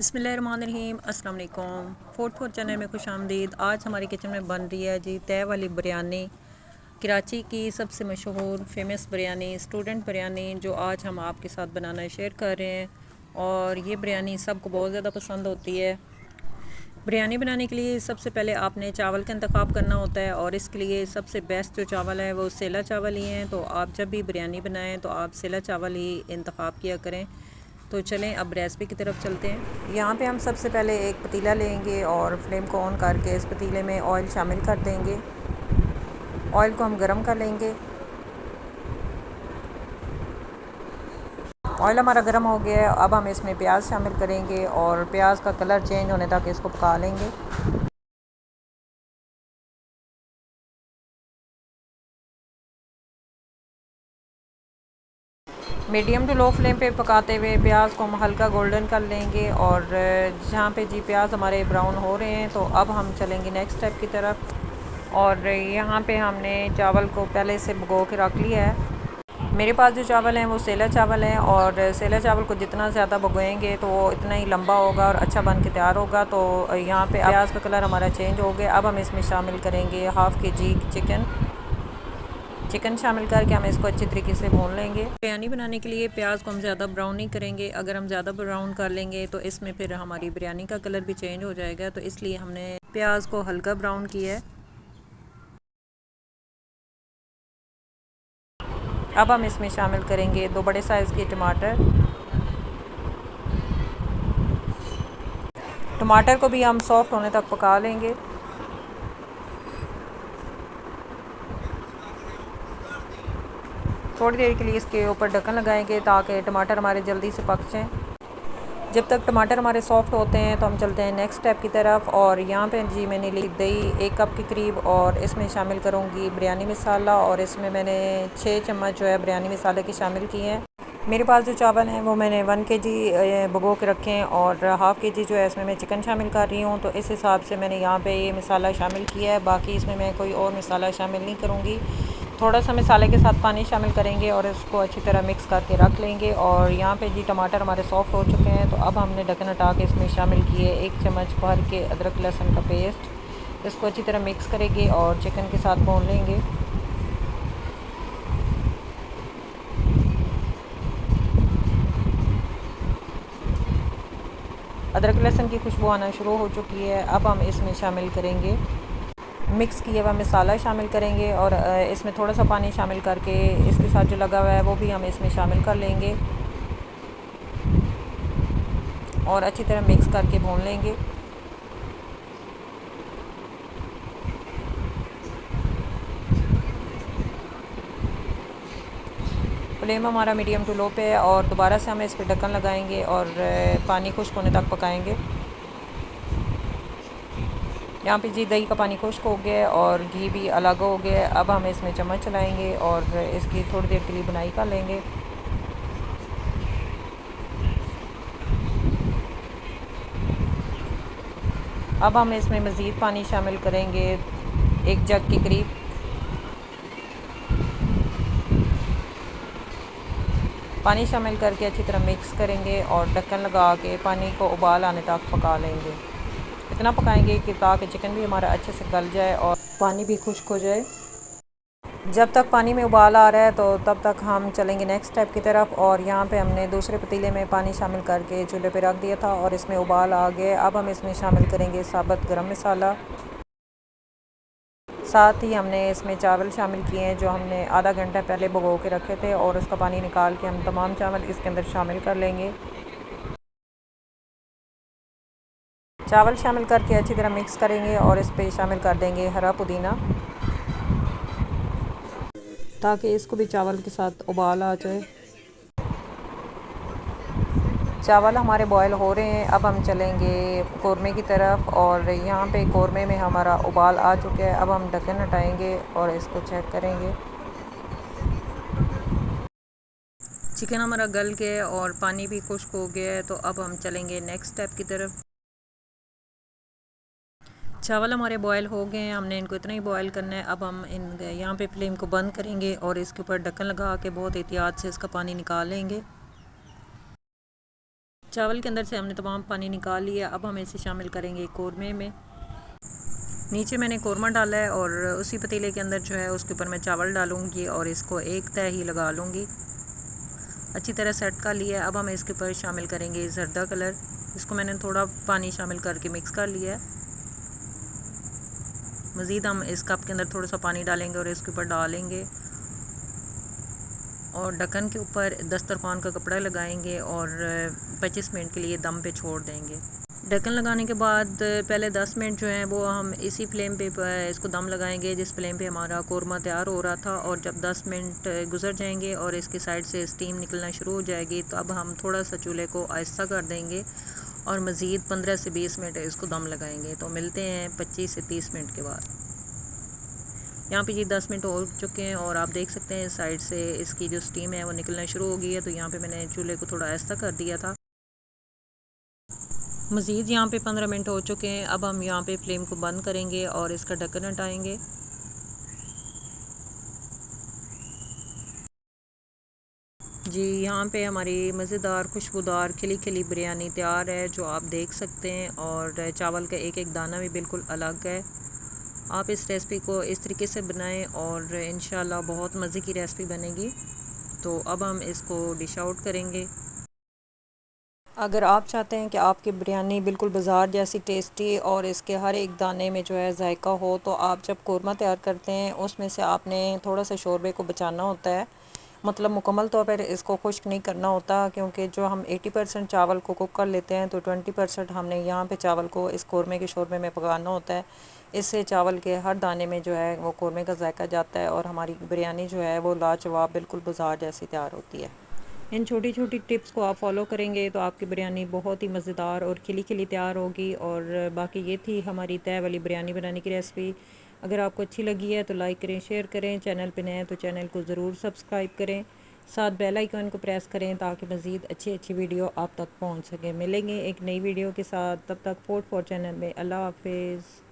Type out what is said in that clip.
बिस्मिल्लाहिर्रहमानिर्रहीम अस्सलाम वालेकुम। फूड चैनल में खुश आमदीद। आज हमारी किचन में बन रही है जी तय वाली बिरयानी, कराची की सबसे मशहूर फेमस बिरयानी, स्टूडेंट बिरयानी, जो आज हम आपके साथ बनाना शेयर कर रहे हैं। और ये बिरयानी सबको बहुत ज़्यादा पसंद होती है। बिरयानी बनाने के लिए सबसे पहले आपने चावल का इंतखाब करना होता है, और इसके लिए सबसे बेस्ट जो चावल है वो सेला चावल ही हैं। तो आप जब भी बिरयानी बनाएं तो आप सेला चावल ही इंतखाब किया करें। तो चलें अब रेसिपी की तरफ चलते हैं। यहाँ पे हम सबसे पहले एक पतीला लेंगे और फ्लेम को ऑन करके इस पतीले में ऑयल शामिल कर देंगे। ऑयल को हम गरम कर लेंगे। ऑयल हमारा गर्म हो गया है। अब हम इसमें प्याज शामिल करेंगे और प्याज का कलर चेंज होने तक इसको पका लेंगे। मीडियम टू लो फ्लेम पे पकाते हुए प्याज को हम हल्का गोल्डन कर लेंगे। और जहाँ पे जी प्याज हमारे ब्राउन हो रहे हैं तो अब हम चलेंगे नेक्स्ट स्टेप की तरफ। और यहाँ पे हमने चावल को पहले से भिगो के रख लिया है। मेरे पास जो चावल हैं वो सेला चावल हैं, और सेला चावल को जितना ज़्यादा भिगोएंगे तो वो इतना ही लंबा होगा और अच्छा बन के तैयार होगा। तो यहाँ पे प्याज का कलर हमारा चेंज हो गया। अब हम इसमें शामिल करेंगे हाफ़ के जी चिकन शामिल करके हम इसको अच्छी तरीके से भून लेंगे। बिरयानी बनाने के लिए प्याज को हम ज़्यादा ब्राउन नहीं करेंगे। अगर हम ज़्यादा ब्राउन कर लेंगे तो इसमें फिर हमारी बिरयानी का कलर भी चेंज हो जाएगा, तो इसलिए हमने प्याज को हल्का ब्राउन किया है। अब हम इसमें शामिल करेंगे 2 बड़े साइज़ के टमाटर। टमाटर को भी हम सॉफ्ट होने तक पका लेंगे। थोड़ी देर के लिए इसके ऊपर ढक्कन लगाएंगे ताकि टमाटर हमारे जल्दी से पक जाएं। जब तक टमाटर हमारे सॉफ्ट होते हैं तो हम चलते हैं नेक्स्ट स्टेप की तरफ। और यहाँ पे जी मैंने ली दही 1 कप के करीब, और इसमें शामिल करूँगी बिरयानी मसाला, और इसमें मैंने 6 चम्मच जो है बिरयानी मसाले के शामिल किए हैं। मेरे पास जो चावल हैं वो मैंने 1 केजी भिगो के रखे हैं, और हाफ़ के जी जो है इसमें मैं चिकन शामिल कर रही हूँ। तो इस हिसाब से मैंने यहाँ पे ये मसाला शामिल किया है। बाकी इसमें मैं कोई और मसाला शामिल नहीं करूँगी। थोड़ा सा मसाले के साथ पानी शामिल करेंगे और इसको अच्छी तरह मिक्स करके रख लेंगे। और यहाँ पे जी टमाटर हमारे सॉफ्ट हो चुके हैं। तो अब हमने ढक्कन हटा के इसमें शामिल किए 1 चम्मच भर के अदरक लहसुन का पेस्ट। इसको अच्छी तरह मिक्स करेंगे और चिकन के साथ भून लेंगे। अदरक लहसुन की खुशबू आना शुरू हो चुकी है। अब हम इसमें शामिल करेंगे मिक्स किया हुआ मसाला शामिल करेंगे, और इसमें थोड़ा सा पानी शामिल करके इसके साथ जो लगा हुआ है वो भी हम इसमें शामिल कर लेंगे और अच्छी तरह मिक्स करके भून लेंगे। फ्लेम हमारा मीडियम टू लो पे है, और दोबारा से हम इस पर ढक्कन लगाएंगे और पानी खुश्क होने तक पकाएंगे। यहाँ पे जी दही का पानी खुश्क हो गया है और घी भी अलग हो गया है। अब हम इसमें चम्मच चलाएंगे और इसकी थोड़ी देर के लिए बुनाई कर लेंगे। अब हम इसमें मज़ीद पानी शामिल करेंगे 1 जग के करीब। पानी शामिल करके अच्छी तरह मिक्स करेंगे और ढक्कन लगा के पानी को उबाल आने तक पका लेंगे। इतना पकाएंगे कि ताकि चिकन भी हमारा अच्छे से गल जाए और पानी भी खुश्क हो जाए। जब तक पानी में उबाल आ रहा है तो तब तक हम चलेंगे नेक्स्ट स्टेप की तरफ। और यहाँ पे हमने दूसरे पतीले में पानी शामिल करके चूल्हे पे रख दिया था और इसमें उबाल आ गए। अब हम इसमें शामिल करेंगे साबुत गरम मसाला। साथ ही हमने इसमें चावल शामिल किए हैं जो हमने आधा घंटा पहले भिगो के रखे थे, और उसका पानी निकाल के हम तमाम चावल इसके अंदर शामिल कर लेंगे। चावल शामिल करके अच्छी तरह मिक्स करेंगे और इस पर शामिल कर देंगे हरा पुदीना, ताकि इसको भी चावल के साथ उबाल आ जाए। चावल हमारे बॉयल हो रहे हैं। अब हम चलेंगे कौरमे की तरफ, और यहाँ पे कौरमे में हमारा उबाल आ चुका है। अब हम ढक्कन हटाएंगे और इसको चेक करेंगे। चिकन हमारा गल गया है और पानी भी खुश्क हो गया है। तो अब हम चलेंगे नेक्स्ट स्टेप की तरफ। चावल हमारे बॉयल हो गए हैं, हमने इनको इतना ही बॉयल करना है। अब हम यहाँ पे फ्लेम को बंद करेंगे और इसके ऊपर ढक्कन लगा के बहुत एहतियात से इसका पानी निकाल लेंगे। चावल के अंदर से हमने तमाम पानी निकाल लिया। अब हम इसे शामिल करेंगे कौरमे में। नीचे मैंने कौरमा डाला है और उसी पतीले के अंदर जो है उसके ऊपर मैं चावल डालूँगी और इसको एक तह ही लगा लूँगी। अच्छी तरह सेट कर लिया है। अब हम इसके ऊपर शामिल करेंगे ज़र्दा कलर। इसको मैंने थोड़ा पानी शामिल करके मिक्स कर लिया है। मज़ीद हम इस कप के अंदर थोड़ा सा पानी डालेंगे और इसके ऊपर डालेंगे और ढक्कन के ऊपर दस्तरखान का कपड़ा लगाएंगे और 25 मिनट के लिए दम पे छोड़ देंगे। ढक्कन लगाने के बाद पहले 10 मिनट जो है वो हम इसी फ्लेम पे इसको दम लगाएंगे जिस फ्लेम पे हमारा कौरमा तैयार हो रहा था। और जब 10 मिनट गुजर जाएंगे और इसके साइड से स्टीम निकलना शुरू हो जाएगी तो अब हम थोड़ा सा चूल्हे को आहिस्ता कर देंगे और मज़ीद 15 से 20 मिनट इसको दम लगाएंगे। तो मिलते हैं 25 से 30 मिनट के बाद। यहाँ पे ये 10 मिनट हो चुके हैं और आप देख सकते हैं साइड से इसकी जो स्टीम है वो निकलना शुरू हो गई है। तो यहाँ पे मैंने चूल्हे को थोड़ा आहिस्ता कर दिया था। मज़ीद यहाँ पे 15 मिनट हो चुके हैं। अब हम यहाँ पे फ्लेम को बंद करेंगे और इसका ढक्कन हटाएंगे। जी यहाँ पे हमारी मज़ेदार खुशबूदार खिली खिली बिरयानी तैयार है जो आप देख सकते हैं। और चावल का एक एक दाना भी बिल्कुल अलग है। आप इस रेसिपी को इस तरीके से बनाएं और इंशाल्लाह बहुत मज़े की रेसिपी बनेगी। तो अब हम इसको डिश आउट करेंगे। अगर आप चाहते हैं कि आपकी बिरयानी बिल्कुल बाज़ार जैसी टेस्टी और इसके हर एक दाने में जो है जायका हो, तो आप जब कौरमा तैयार करते हैं उसमें से आपने थोड़ा सा शोरबे को बचाना होता है। मतलब मुकम्मल तौर पर इसको खुश्क नहीं करना होता, क्योंकि जो हम 80% चावल को कुक कर लेते हैं तो 20% हमने यहाँ पे चावल को इस कौरमे के शोरबे में पकाना होता है। इससे चावल के हर दाने में जो है वो कौरमे का जायका जाता है और हमारी बिरयानी जो है वो लाजवाब बिल्कुल बाज़ार जैसी तैयार होती है। इन छोटी छोटी टिप्स को आप फॉलो करेंगे तो आपकी बिरयानी बहुत ही मज़ेदार और खिली खिली तैयार होगी। और बाकी ये थी हमारी तय वाली बिरयानी बनाने की रेसिपी। अगर आपको अच्छी लगी है तो लाइक करें, शेयर करें। चैनल पे नए हैं तो चैनल को ज़रूर सब्सक्राइब करें। साथ बेल आइकन को प्रेस करें ताकि मज़ीद अच्छी अच्छी वीडियो आप तक पहुंच सके। मिलेंगे एक नई वीडियो के साथ, तब तक फॉर चैनल में। अल्लाह हाफिज़।